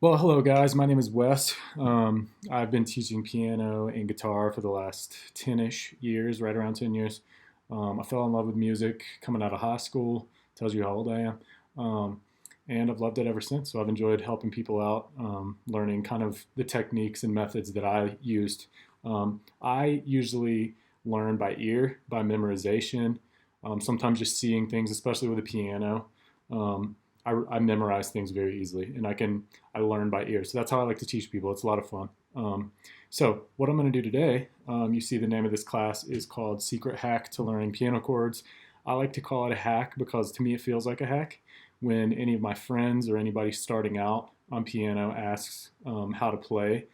Well, hello guys. My name is Wes. I've been teaching piano and guitar for the last 10-ish years, right around 10 years. I fell in love with music coming out of high school. Tells you how old I am. And I've loved it ever since. So I've enjoyed helping people out, learning kind of the techniques and methods that I used. I usually learn by ear, by memorization, sometimes just seeing things, especially with the piano. Um, I memorize things very easily, and I learn by ear. So that's how I like to teach people. It's a lot of fun. So what I'm going to do today, you see the name of this class is called Secret Hack to Learning Piano Chords. I like to call it a hack because to me it feels like a hack. When any of my friends or anybody starting out on piano asks how to play,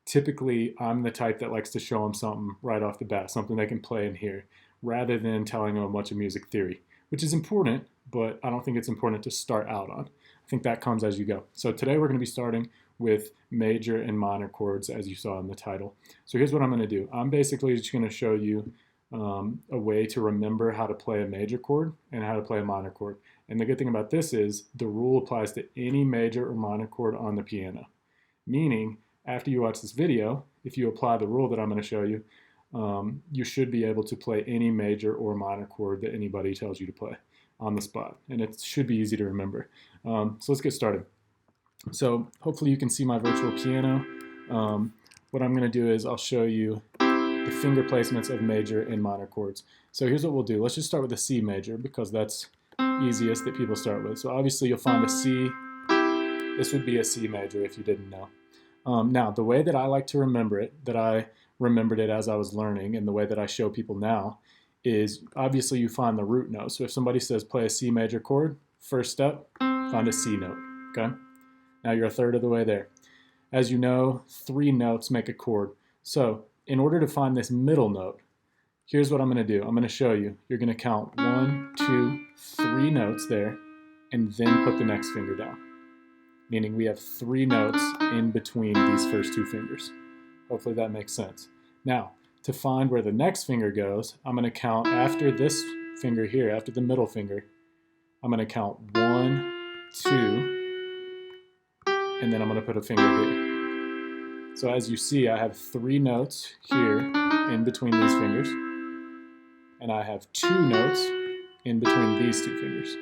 typically I'm the type that likes to show them something right off the bat, something they can play and hear, rather than telling them a bunch of music theory, which is important, but I don't think it's important to start out on. I think that comes as you go. So today we're going to be starting with major and minor chords, as you saw in the title. So here's what I'm going to do. I'm basically just going to show you a way to remember how to play a major chord and how to play a minor chord. And the good thing about this is the rule applies to any major or minor chord on the piano. Meaning, after you watch this video, if you apply the rule that I'm going to show you, you should be able to play any major or minor chord that anybody tells you to play on the spot, and it should be easy to remember. So let's get started. So hopefully you can see my virtual piano. What I'm going to do is I'll show you the finger placements of major and minor chords. So here's what we'll do. Let's just start with the C major because that's easiest that people start with. So obviously you'll find a C. This would be a C major if you didn't know. Now, the way that I like to remember it, that I remembered it as I was learning, and the way that I show people now, is obviously you find the root note. So if somebody says play a C major chord, first step, find a C note, okay? Now you're a third of the way there. As you know, 3 notes make a chord. So in order to find this middle note, here's what I'm going to do. I'm going to show you. You're going to count 1, 2, 3 notes there, and then put the next finger down. Meaning we have 3 notes in between these first 2 fingers. Hopefully that makes sense. Now, to find where the next finger goes, I'm going to count after this finger here, after the middle finger, I'm going to count 1, 2, and then I'm going to put a finger here. So as you see, I have 3 notes here in between these fingers, and I have 2 notes in between these 2 fingers.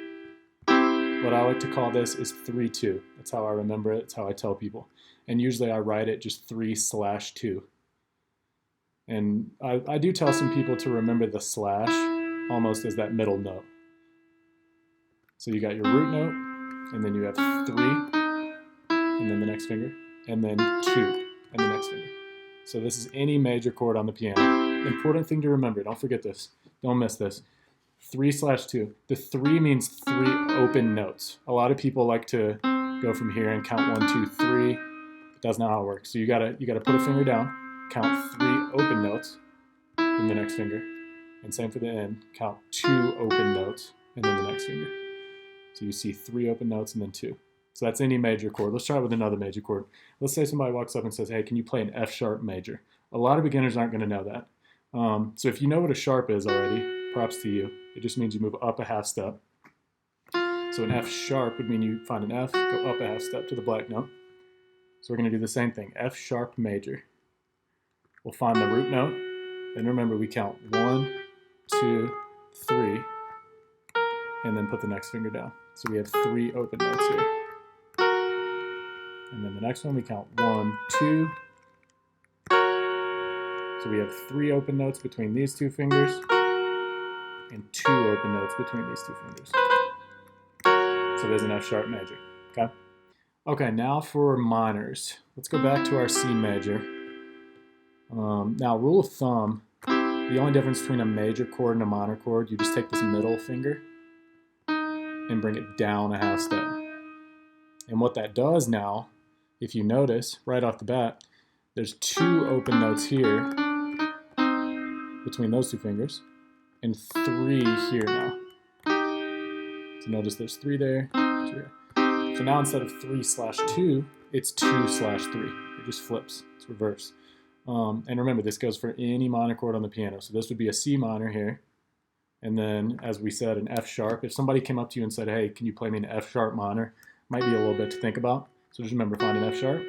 What I like to call this is 3-2. That's how I remember it. It's how I tell people. And usually I write it just 3/2. And I do tell some people to remember the slash almost as that middle note. So you got your root note, and then you have 3, and then the next finger, and then 2, and the next finger. So this is any major chord on the piano. Important thing to remember, don't forget this. Don't miss this. 3/2. The 3 means 3 open notes. A lot of people like to go from here and count 1, 2, 3. That's not how it works. So you gotta put a finger down, count 3 open notes, then the next finger, and same for the end. Count 2 open notes, and then the next finger. So you see 3 open notes and then 2. So that's any major chord. Let's try it with another major chord. Let's say somebody walks up and says, "Hey, can you play an F sharp major?" A lot of beginners aren't going to know that. So if you know what a sharp is already, props to you. It just means you move up a half step. So an F sharp would mean you find an F, go up a half step to the black note. So we're going to do the same thing, F sharp major. We'll find the root note, and remember we count 1, 2, 3, and then put the next finger down. So we have 3 open notes here. And then the next one we count 1, 2. So we have 3 open notes between these 2 fingers, and 2 open notes between these 2 fingers. So there's an F sharp major, okay? Okay, now for minors. Let's go back to our C major. Now, rule of thumb, the only difference between a major chord and a minor chord, you just take this middle finger and bring it down a half step. And what that does now, if you notice, right off the bat, there's 2 open notes here between those 2 fingers, and 3 here now. So notice there's 3 there, 2 there. So now instead of 3/2, it's 2/3. It just flips, it's reverse. And remember, this goes for any minor chord on the piano. So this would be a C minor here. And then, as we said, an F sharp. If somebody came up to you and said, "Hey, can you play me an F sharp minor?" Might be a little bit to think about. So just remember, find an F sharp,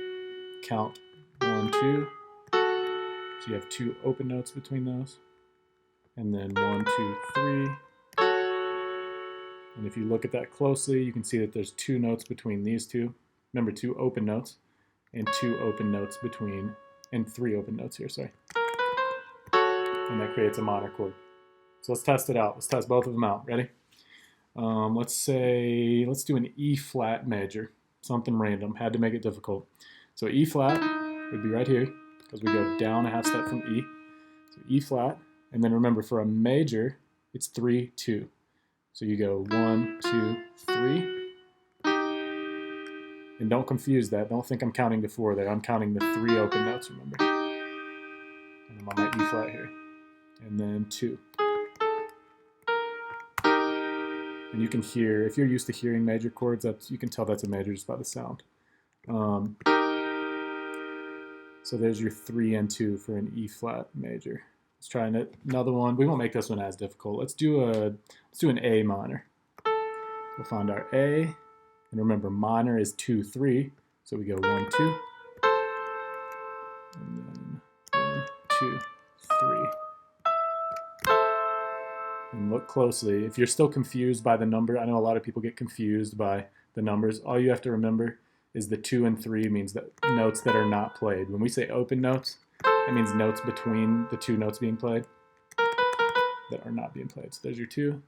count 1, 2. So you have 2 open notes between those. And then 1, 2, 3. And if you look at that closely, you can see that there's 2 notes between these two. Remember, 2 open notes and 2 open notes between, and 3 open notes here, sorry. And that creates a minor chord. So let's test it out. Let's test both of them out. Ready? Let's do an E flat major. Something random. Had to make it difficult. So E flat would be right here because we go down a half step from E. So E flat. And then remember, for a major, it's 3, 2. So you go 1, 2, 3. And don't confuse that. Don't think I'm counting to 4 there. I'm counting the 3 open notes, remember. And I'm on my E flat here. And then 2. And you can hear, if you're used to hearing major chords, you can tell that's a major just by the sound. So there's your 3 and 2 for an E flat major. Let's try another one. We won't make this one as difficult. Let's do an A minor. We'll find our A, and remember minor is 2, 3. So we go 1, 2, and then 1, 2, 3. And look closely. If you're still confused by the number, I know a lot of people get confused by the numbers. All you have to remember is the 2 and 3 means that notes that are not played. When we say open notes, that means notes between the 2 notes being played that are not being played. So there's your 2,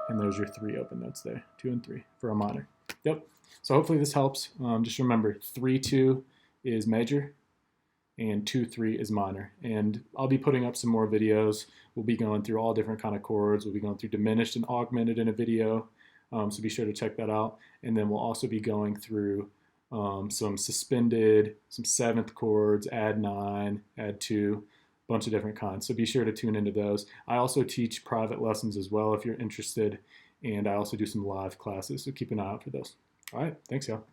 and there's your 3 open notes there, 2 and 3 for a minor. Yep. So hopefully this helps. Just remember, 3, 2 is major, and 2, 3 is minor. And I'll be putting up some more videos. We'll be going through all different kind of chords. We'll be going through diminished and augmented in a video. So be sure to check that out. And then we'll also be going through some suspended, some 7th chords, add 9, add 2, a bunch of different kinds. So be sure to tune into those. I also teach private lessons as well if you're interested. And I also do some live classes. So keep an eye out for those. All right. Thanks, y'all.